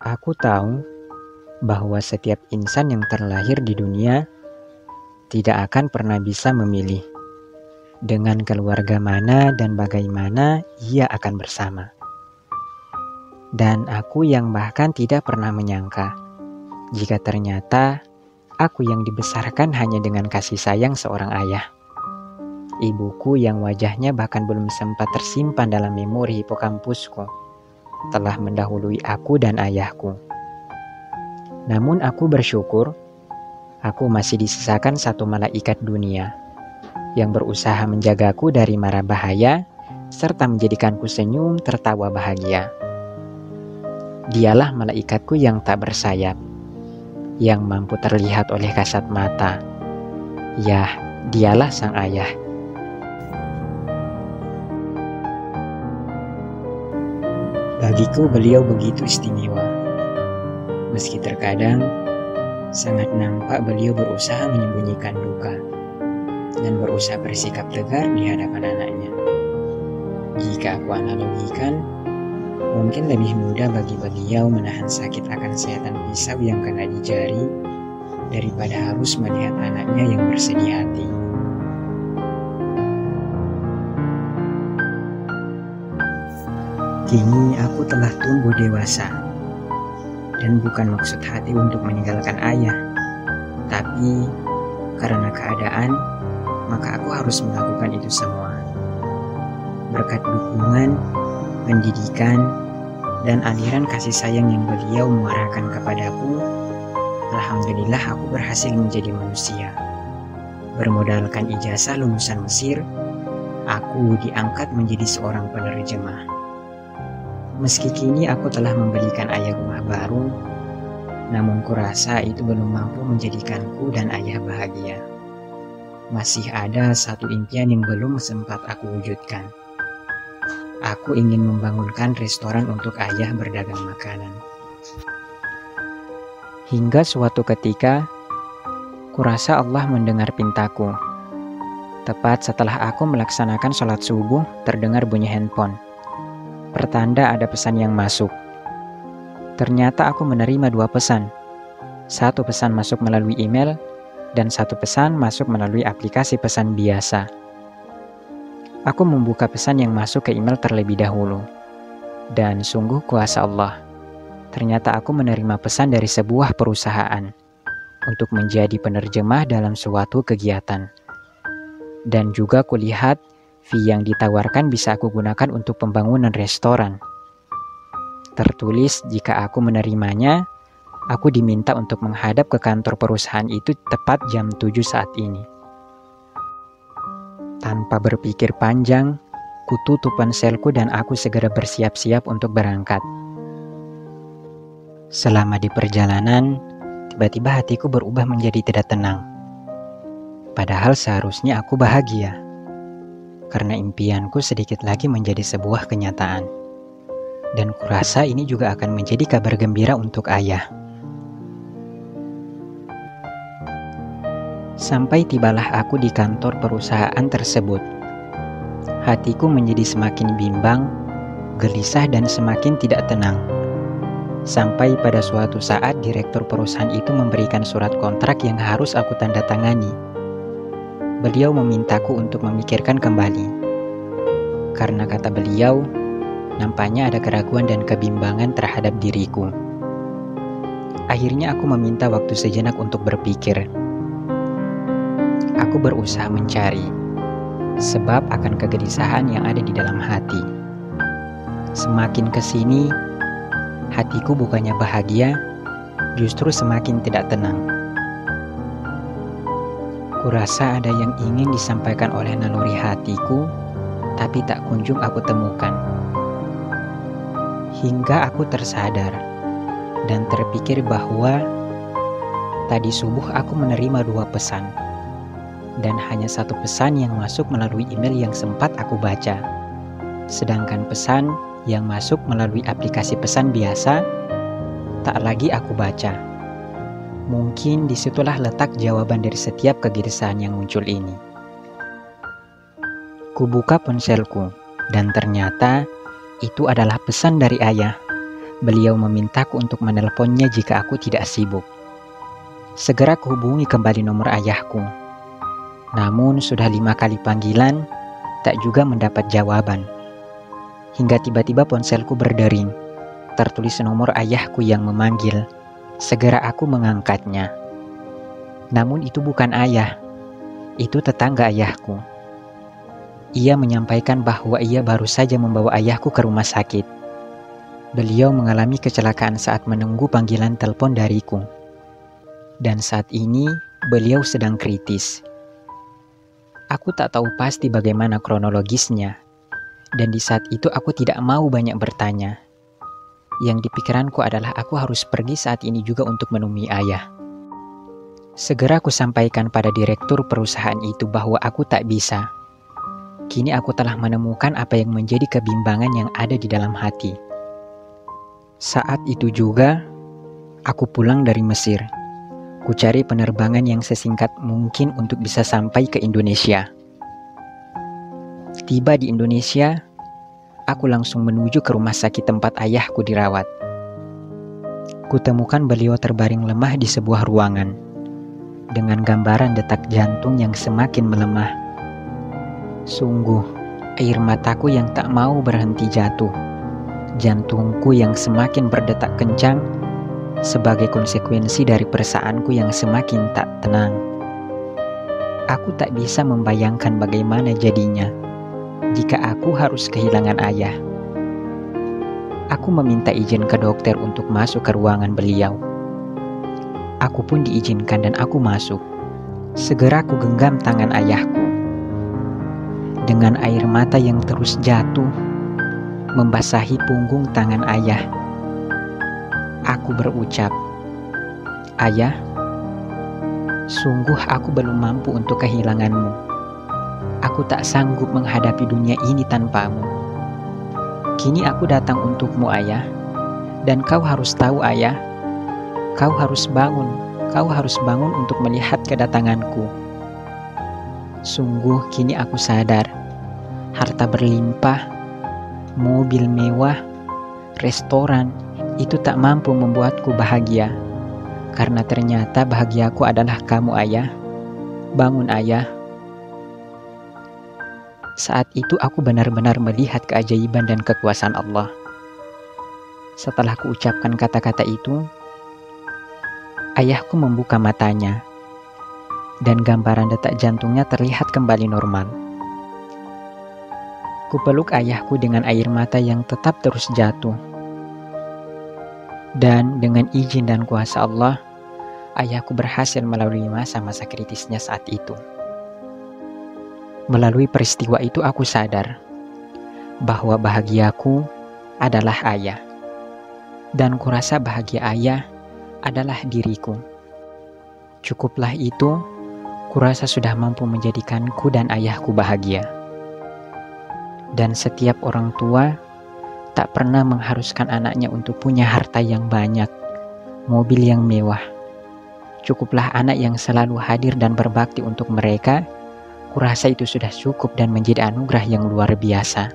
Aku tahu bahwa setiap insan yang terlahir di dunia tidak akan pernah bisa memilih dengan keluarga mana dan bagaimana ia akan bersama. Dan aku yang bahkan tidak pernah menyangka jika ternyata aku yang dibesarkan hanya dengan kasih sayang seorang ayah. Ibuku yang wajahnya bahkan belum sempat tersimpan dalam memori hipokampusku telah mendahului aku dan ayahku. Namun aku bersyukur, aku masih disisakan satu malaikat dunia yang berusaha menjagaku dari mara bahaya serta menjadikanku senyum tertawa bahagia. Dialah malaikatku yang tak bersayap, yang mampu terlihat oleh kasat mata. Yah, dialah sang ayah. Bagiku beliau begitu istimewa. Meski terkadang sangat nampak beliau berusaha menyembunyikan duka dan berusaha bersikap tegar di hadapan anaknya. Jika aku analogikan, mungkin lebih mudah bagi beliau menahan sakit akan sayatan pisau yang kena di jari daripada harus melihat anaknya yang bersedih hati. Kini aku telah tumbuh dewasa, dan bukan maksud hati untuk meninggalkan ayah, tapi karena keadaan, maka aku harus melakukan itu semua. Berkat dukungan, pendidikan, dan aliran kasih sayang yang beliau mengarahkan kepadaku, alhamdulillah aku berhasil menjadi manusia. Bermodalkan ijazah lulusan Mesir, aku diangkat menjadi seorang penerjemah. Meski kini aku telah membelikan ayah rumah baru, namun kurasa itu belum mampu menjadikanku dan ayah bahagia. Masih ada satu impian yang belum sempat aku wujudkan. Aku ingin membangunkan restoran untuk ayah berdagang makanan. Hingga suatu ketika, kurasa Allah mendengar pintaku. Tepat setelah aku melaksanakan sholat subuh, terdengar bunyi handphone. Pertanda ada pesan yang masuk. Ternyata aku menerima 2 pesan. Satu pesan masuk melalui email, dan satu pesan masuk melalui aplikasi pesan biasa. Aku membuka pesan yang masuk ke email terlebih dahulu. Dan sungguh kuasa Allah. Ternyata aku menerima pesan dari sebuah perusahaan untuk menjadi penerjemah dalam suatu kegiatan. Dan juga kulihat fee yang ditawarkan bisa aku gunakan untuk pembangunan restoran. Tertulis jika aku menerimanya, aku diminta untuk menghadap ke kantor perusahaan itu tepat jam 7 saat ini. Tanpa berpikir panjang, kututup ponselku dan aku segera bersiap-siap untuk berangkat. Selama di perjalanan, tiba-tiba hatiku berubah menjadi tidak tenang. Padahal seharusnya aku bahagia. Karena impianku sedikit lagi menjadi sebuah kenyataan. Dan kurasa ini juga akan menjadi kabar gembira untuk ayah. Sampai tibalah aku di kantor perusahaan tersebut. Hatiku menjadi semakin bimbang, gelisah dan semakin tidak tenang. Sampai pada suatu saat direktur perusahaan itu memberikan surat kontrak yang harus aku tanda tangani. Beliau memintaku untuk memikirkan kembali. Karena kata beliau, nampaknya ada keraguan dan kebimbangan terhadap diriku. Akhirnya aku meminta waktu sejenak untuk berpikir. Aku berusaha mencari sebab akan kegelisahan yang ada di dalam hati. Semakin kesini, hatiku bukannya bahagia, justru semakin tidak tenang. Kurasa ada yang ingin disampaikan oleh naluri hatiku, tapi tak kunjung aku temukan. Hingga aku tersadar dan terpikir bahwa tadi subuh aku menerima 2 pesan. Dan hanya satu pesan yang masuk melalui email yang sempat aku baca. Sedangkan pesan yang masuk melalui aplikasi pesan biasa, tak lagi aku baca. Mungkin disitulah letak jawaban dari setiap kegelisahan yang muncul ini. Kubuka ponselku, dan ternyata itu adalah pesan dari ayah. Beliau memintaku untuk menelponnya jika aku tidak sibuk. Segera kuhubungi kembali nomor ayahku. Namun sudah 5 kali panggilan, tak juga mendapat jawaban. Hingga tiba-tiba ponselku berdering. Tertulis nomor ayahku yang memanggil. Segera aku mengangkatnya. Namun itu bukan ayah. Itu tetangga ayahku. Ia menyampaikan bahwa ia baru saja membawa ayahku ke rumah sakit. Beliau mengalami kecelakaan saat menunggu panggilan telepon dariku. Dan saat ini beliau sedang kritis. Aku tak tahu pasti bagaimana kronologisnya. Dan di saat itu aku tidak mau banyak bertanya. Yang di pikiranku adalah aku harus pergi saat ini juga untuk menemui ayah. Segera aku sampaikan pada direktur perusahaan itu bahwa aku tak bisa. Kini aku telah menemukan apa yang menjadi kebimbangan yang ada di dalam hati. Saat itu juga, aku pulang dari Mesir. Ku cari penerbangan yang sesingkat mungkin untuk bisa sampai ke Indonesia. Tiba di Indonesia, aku langsung menuju ke rumah sakit tempat ayahku dirawat. Kutemukan beliau terbaring lemah di sebuah ruangan, dengan gambaran detak jantung yang semakin melemah. Sungguh, air mataku yang tak mau berhenti jatuh. Jantungku yang semakin berdetak kencang sebagai konsekuensi dari perasaanku yang semakin tak tenang. Aku tak bisa membayangkan bagaimana jadinya jika aku harus kehilangan ayah. Aku meminta izin ke dokter untuk masuk ke ruangan beliau. Aku pun diizinkan dan aku masuk. Segera aku genggam tangan ayahku. Dengan air mata yang terus jatuh membasahi punggung tangan ayah, aku berucap, "Ayah, sungguh aku belum mampu untuk kehilanganmu. Aku tak sanggup menghadapi dunia ini tanpamu. Kini aku datang untukmu, ayah. Dan kau harus tahu, ayah, kau harus bangun untuk melihat kedatanganku. Sungguh kini aku sadar, harta berlimpah, mobil mewah, restoran, itu tak mampu membuatku bahagia. Karena ternyata bahagiaku adalah kamu, ayah. Bangun, ayah." Saat itu aku benar-benar melihat keajaiban dan kekuasaan Allah. Setelah kuucapkan kata-kata itu, ayahku membuka matanya, dan gambaran detak jantungnya terlihat kembali normal. Kupeluk ayahku dengan air mata yang tetap terus jatuh. Dan dengan izin dan kuasa Allah, ayahku berhasil melalui masa-masa kritisnya saat itu. Melalui peristiwa itu aku sadar bahwa bahagiaku adalah ayah. Dan kurasa bahagia ayah adalah diriku. Cukuplah itu, kurasa sudah mampu menjadikanku dan ayahku bahagia. Dan setiap orang tua tak pernah mengharuskan anaknya untuk punya harta yang banyak, mobil yang mewah. Cukuplah anak yang selalu hadir dan berbakti untuk mereka. Kurasa itu sudah cukup dan menjadi anugerah yang luar biasa.